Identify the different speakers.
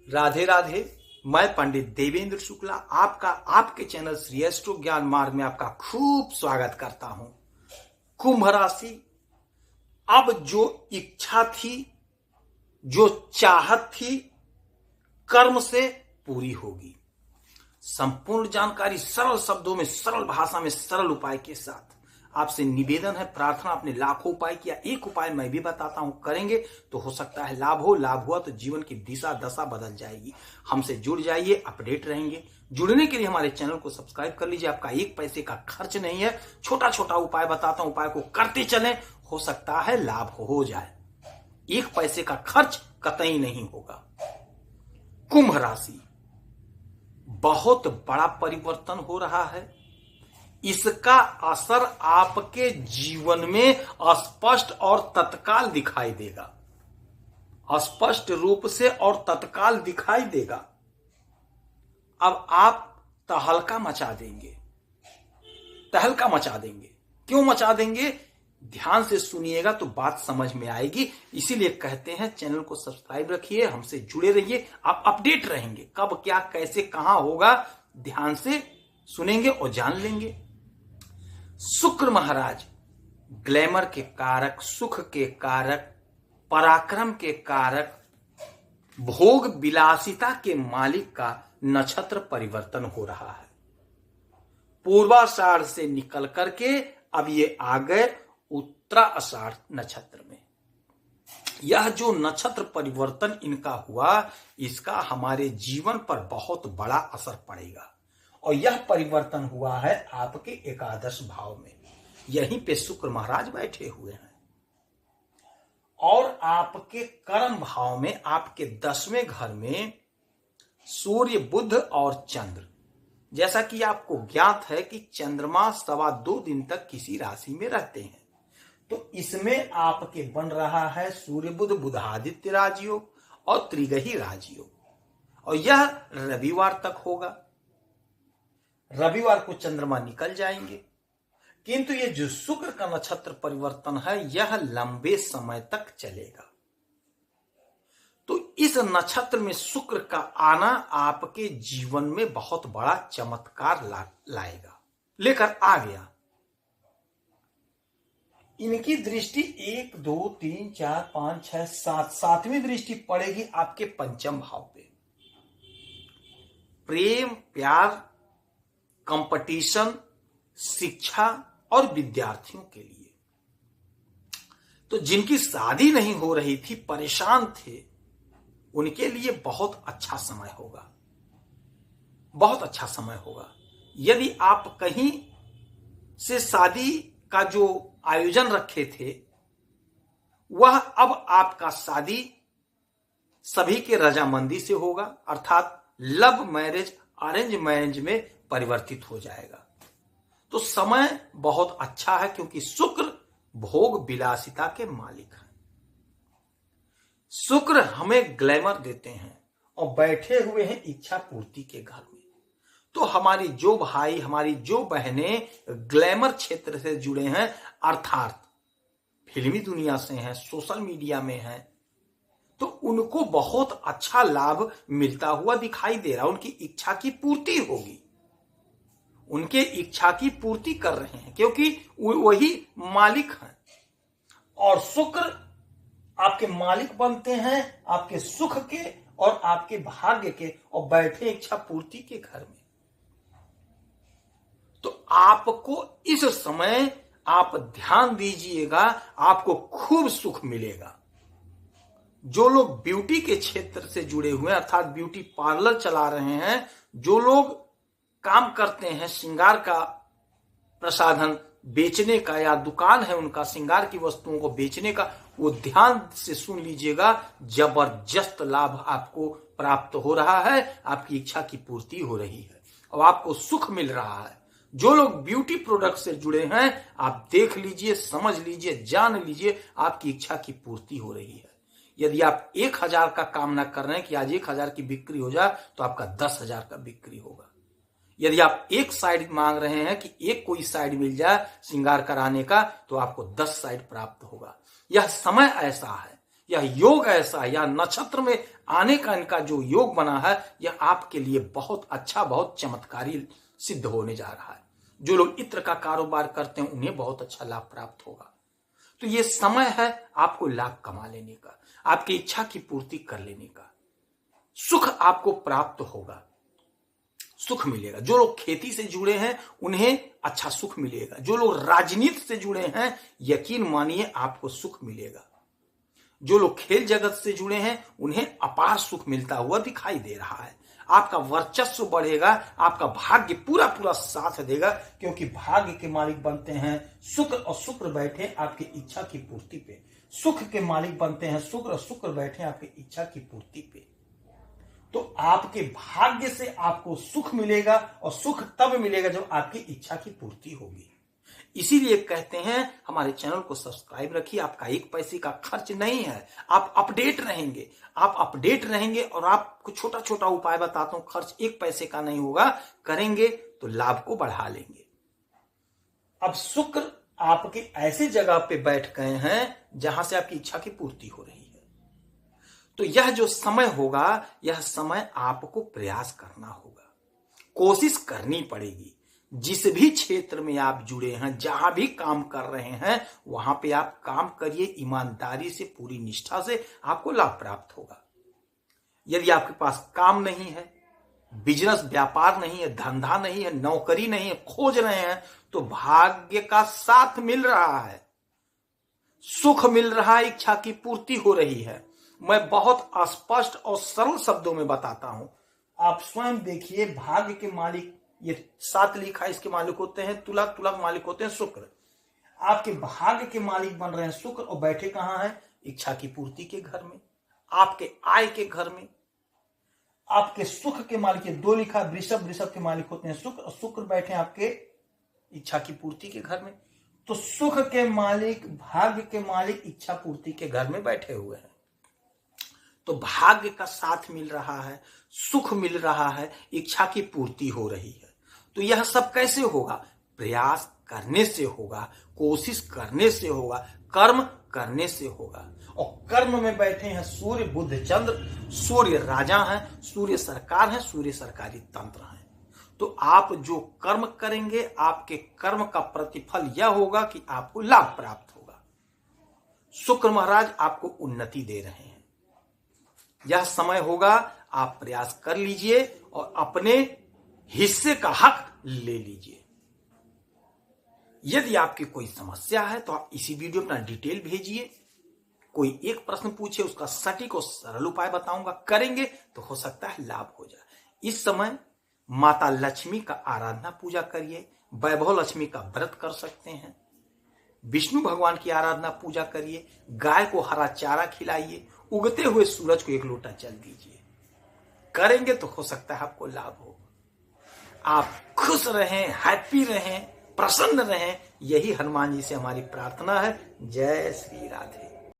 Speaker 1: राधे राधे। मैं पंडित देवेंद्र शुक्ला आपका आपके चैनल श्री एस्ट्रो ज्ञान मार्ग में आपका खूब स्वागत करता हूं। कुंभ राशि, अब जो इच्छा थी, जो चाहत थी, कर्म से पूरी होगी। संपूर्ण जानकारी सरल शब्दों में, सरल भाषा में, सरल उपाय के साथ आपसे निवेदन है, प्रार्थना। आपने लाखों उपाय किया, एक उपाय मैं भी बताता हूं, करेंगे तो हो सकता है लाभ हो। लाभ हुआ तो जीवन की दिशा दशा बदल जाएगी। हमसे जुड़ जाइए, अपडेट रहेंगे। जुड़ने के लिए हमारे चैनल को सब्सक्राइब कर लीजिए। आपका एक पैसे का खर्च नहीं है, छोटा छोटा उपाय बताता हूं, उपाय को करते चलें, हो सकता है लाभ हो जाए। एक पैसे का खर्च कतई नहीं होगा। कुंभ राशि, बहुत बड़ा परिवर्तन हो रहा है। इसका असर आपके जीवन में स्पष्ट और तत्काल दिखाई देगा, स्पष्ट रूप से और तत्काल दिखाई देगा। अब आप तहलका मचा देंगे, तहलका मचा देंगे। क्यों मचा देंगे? ध्यान से सुनिएगा तो बात समझ में आएगी। इसीलिए कहते हैं चैनल को सब्सक्राइब रखिए, हमसे जुड़े रहिए, आप अपडेट रहेंगे। कब क्या कैसे कहां होगा, ध्यान से सुनेंगे और जान लेंगे। शुक्र महाराज ग्लैमर के कारक, सुख के कारक, पराक्रम के कारक, भोग विलासिता के मालिक का नक्षत्र परिवर्तन हो रहा है। पूर्वाषाढ़ से निकल करके अब ये आ गए उत्तराषाढ़ नक्षत्र में। यह जो नक्षत्र परिवर्तन इनका हुआ, इसका हमारे जीवन पर बहुत बड़ा असर पड़ेगा। और यह परिवर्तन हुआ है आपके एकादश भाव में। यहीं पे शुक्र महाराज बैठे हुए हैं। और आपके कर्म भाव में, आपके 10वें घर में सूर्य, बुध और चंद्र। जैसा कि आपको ज्ञात है कि चंद्रमा 2.25 दिन तक किसी राशि में रहते हैं, तो इसमें आपके बन रहा है सूर्य बुध बुधादित्य राजयोग और त्रिग्रही राजयोग। और यह रविवार तक होगा। रविवार को चंद्रमा निकल जाएंगे। किंतु ये जो शुक्र का नक्षत्र परिवर्तन है, यह लंबे समय तक चलेगा। तो इस नक्षत्र में शुक्र का आना आपके जीवन में बहुत बड़ा चमत्कार लाएगा, लेकर आ गया। इनकी दृष्टि 1 2 3 4 5 6 7 सातवीं दृष्टि पड़ेगी आपके पंचम भाव पे। प्रेम, प्यार, कंपटीशन, शिक्षा और विद्यार्थियों के लिए। तो जिनकी शादी नहीं हो रही थी, परेशान थे, उनके लिए बहुत अच्छा समय होगा, बहुत अच्छा समय होगा। यदि आप कहीं से शादी का जो आयोजन रखे थे, वह अब आपका शादी सभी के रजामंदी से होगा, अर्थात लव मैरिज, अरेंज मैरिज में परिवर्तित हो जाएगा। तो समय बहुत अच्छा है, क्योंकि शुक्र भोग विलासिता के मालिक हैं। शुक्र हमें ग्लैमर देते हैं और बैठे हुए हैं इच्छा पूर्ति के घर में। तो हमारी जो भाई, हमारी जो बहनें ग्लैमर क्षेत्र से जुड़े हैं, अर्थात फिल्मी दुनिया से हैं, सोशल मीडिया में हैं, तो उनको बहुत अच्छा लाभ मिलता हुआ दिखाई दे रहा है। उनकी इच्छा की पूर्ति होगी, उनके इच्छा की पूर्ति कर रहे हैं, क्योंकि वही मालिक हैं। और शुक्र आपके मालिक बनते हैं, आपके सुख के और आपके भाग्य के, और बैठे इच्छा पूर्ति के घर में। तो आपको इस समय आप ध्यान दीजिएगा, आपको खूब सुख मिलेगा। जो लोग ब्यूटी के क्षेत्र से जुड़े हुए हैं, अर्थात ब्यूटी पार्लर चला रहे हैं, जो लोग काम करते हैं श्रृंगार का प्रसाधन बेचने का, या दुकान है उनका श्रृंगार की वस्तुओं को बेचने का, वो ध्यान से सुन लीजिएगा। जबरदस्त लाभ आपको प्राप्त हो रहा है, आपकी इच्छा की पूर्ति हो रही है और आपको सुख मिल रहा है। जो लोग ब्यूटी प्रोडक्ट से जुड़े हैं, आप देख लीजिए, समझ लीजिए, जान लीजिए, आपकी इच्छा की पूर्ति हो रही है। यदि आप 1000 का कामना कर रहे हैं कि आज 1000 की बिक्री हो जाए, तो आपका 10,000 का बिक्री होगा। यदि आप एक साइड मांग रहे हैं कि एक कोई साइड मिल जाए श्रृंगार कराने का, तो आपको 10 साइड प्राप्त होगा। यह समय ऐसा है यह योग ऐसा, या नक्षत्र में आने का इनका जो योग बना है, यह आपके लिए बहुत अच्छा, बहुत चमत्कारी सिद्ध होने जा रहा है। जो लोग इत्र का कारोबार करते हैं उन्हें बहुत अच्छा लाभ प्राप्त होगा। तो ये समय है आपको लाभ कमा लेने का, आपकी इच्छा की पूर्ति कर लेने का। सुख आपको प्राप्त होगा, सुख मिलेगा। जो लोग खेती से जुड़े हैं उन्हें अच्छा सुख मिलेगा। जो लोग राजनीति से जुड़े हैं, यकीन मानिए आपको सुख मिलेगा। जो लोग खेल जगत से जुड़े हैं उन्हें अपार सुख मिलता हुआ दिखाई दे रहा है। आपका वर्चस्व बढ़ेगा, आपका भाग्य पूरा पूरा साथ देगा, क्योंकि भाग्य के मालिक बनते हैं शुक्र, और शुक्र बैठे आपकी इच्छा की पूर्ति पे। सुख के मालिक बनते हैं शुक्र, और शुक्र बैठे आपकी इच्छा की पूर्ति पे। तो आपके भाग्य से आपको सुख मिलेगा, और सुख तब मिलेगा जब आपकी इच्छा की पूर्ति होगी। इसीलिए कहते हैं हमारे चैनल को सब्सक्राइब रखिए। आपका एक पैसे का खर्च नहीं है, आप अपडेट रहेंगे, आप अपडेट रहेंगे। और आपको छोटा छोटा उपाय बताता हूं, खर्च एक पैसे का नहीं होगा, करेंगे तो लाभ को बढ़ा लेंगे। अब शुक्र आपके ऐसे जगह पे बैठ गए हैं जहां से आपकी इच्छा की पूर्ति हो रही है। तो यह जो समय होगा, यह समय आपको प्रयास करना होगा, कोशिश करनी पड़ेगी। जिस भी क्षेत्र में आप जुड़े हैं, जहां भी काम कर रहे हैं, वहां पे आप काम करिए ईमानदारी से, पूरी निष्ठा से, आपको लाभ प्राप्त होगा। यदि आपके पास काम नहीं है, बिजनेस व्यापार नहीं है, धंधा नहीं है, नौकरी नहीं है, खोज रहे हैं, तो भाग्य का साथ मिल रहा है, सुख मिल रहा है, इच्छा की पूर्ति हो रही है। मैं बहुत स्पष्ट और सरल शब्दों में बताता हूं, आप स्वयं देखिए। भाग्य के मालिक, ये 7 लिखा, इसके मालिक होते हैं तुला, तुला के मालिक होते हैं शुक्र। आपके भाग्य के मालिक बन रहे हैं शुक्र, और बैठे कहां हैं? इच्छा की पूर्ति के घर में, आपके आय के घर में, आपके सुख के मालिक। 2 लिखा वृषभ, वृषभ के मालिक होते हैं शुक्र, और शुक्र बैठे आपके इच्छा की पूर्ति के घर में। तो सुख के मालिक, भाग्य के मालिक इच्छा पूर्ति के घर में बैठे हुए हैं। तो भाग्य का साथ मिल रहा है, सुख मिल रहा है, इच्छा की पूर्ति हो रही है। तो यह सब कैसे होगा? प्रयास करने से होगा, कोशिश करने से होगा, कर्म करने से होगा। और कर्म में बैठे हैं सूर्य, बुध, चंद्र। सूर्य राजा हैं, सूर्य सरकार हैं, सूर्य सरकारी तंत्र हैं। तो आप जो कर्म करेंगे, आपके कर्म का प्रतिफल यह होगा कि आपको लाभ प्राप्त होगा। शुक्र महाराज आपको उन्नति दे रहे हैं। यह समय होगा, आप प्रयास कर लीजिए और अपने हिस्से का हक ले लीजिए। यदि आपकी कोई समस्या है तो आप इसी वीडियो में अपना डिटेल भेजिए। कोई एक प्रश्न पूछे, उसका सटीक और सरल उपाय बताऊंगा, करेंगे तो हो सकता है लाभ हो जाए। इस समय माता लक्ष्मी का आराधना पूजा करिए, वैभव लक्ष्मी का व्रत कर सकते हैं, विष्णु भगवान की आराधना पूजा करिए, गाय को हरा चारा खिलाइए, उगते हुए सूरज को 1 लोटा जल दीजिए। करेंगे तो हो सकता है आपको लाभ हो। आप खुश रहें, हैप्पी रहें, प्रसन्न रहें, यही हनुमान जी से हमारी प्रार्थना है। जय श्री राधे।